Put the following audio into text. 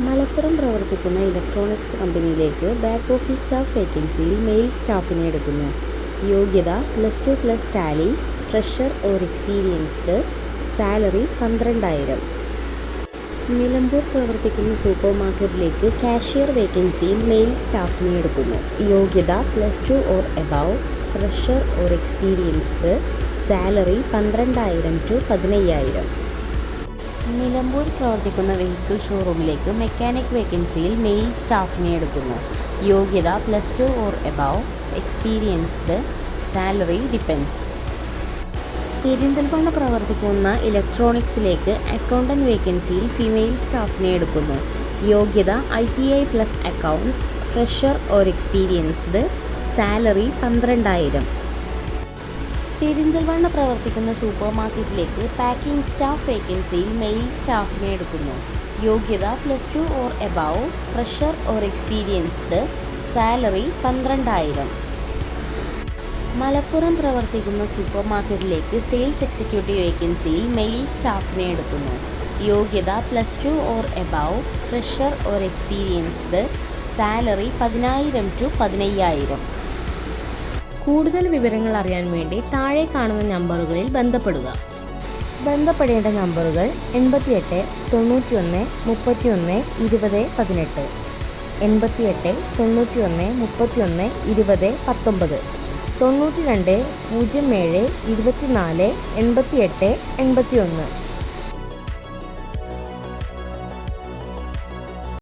മലപ്പുറം പ്രവർത്തിക്കുന്ന ഇലക്ട്രോണിക്സ് കമ്പനിയിലേക്ക് back office staff വേക്കൻസിയിൽ mail സ്റ്റാഫിനെ എടുക്കുന്നു. യോഗ്യത +2+ Tally, fresher or experienced, salary 12,000. Nilambur പ്രവർത്തിക്കുന്ന സൂപ്പർ മാർക്കറ്റിലേക്ക് കാഷ്യർ വേക്കൻസിയിൽ മെയിൽ സ്റ്റാഫിനെ എടുക്കുന്നു. യോഗ്യത +2 or above, fresher or experienced, salary 12,000 to 15,000. Nilambur പ്രവർത്തിക്കുന്ന വെഹിക്കിൾ ഷോറൂമിലേക്ക് മെക്കാനിക് വേക്കൻസിയിൽ മെയിൽ സ്റ്റാഫിനെ എടുക്കുന്നു. യോഗ്യത +2 or above, experienced, salary depends. Perinthalmanna പ്രവർത്തിക്കുന്ന ഇലക്ട്രോണിക്സിലേക്ക് അക്കൗണ്ടൻറ്റ് വേക്കൻസിയിൽ ഫീമെയിൽ സ്റ്റാഫിനെ എടുക്കുന്നു. യോഗ്യത ITI plus accounts, fresher or experienced, salary 12,000. Perinthalmanna പ്രവർത്തിക്കുന്ന സൂപ്പർ മാർക്കറ്റിലേക്ക് പാക്കിംഗ് സ്റ്റാഫ് വേക്കൻസിയിൽ മെയിൽ സ്റ്റാഫിനെ എടുക്കുന്നു. യോഗ്യത +2 or above, fresher or experienced, salary 12,000. Malappuram പ്രവർത്തിക്കുന്ന സൂപ്പർ മാർക്കറ്റിലേക്ക് സെയിൽസ് എക്സിക്യൂട്ടീവ് വേക്കൻസിയിൽ മെയിൽ സ്റ്റാഫിനെ എടുക്കുന്നു. യോഗ്യത +2 or above, fresher or experienced, salary 10,000 to 15,000. കൂടുതൽ വിവരങ്ങൾ അറിയാൻ വേണ്ടി താഴെ കാണുന്ന നമ്പറുകളിൽ ബന്ധപ്പെടുക. ബന്ധപ്പെടേണ്ട നമ്പറുകൾ 88 91 31 20 18, 88 91 31 20 19, 92 07 24 88 81.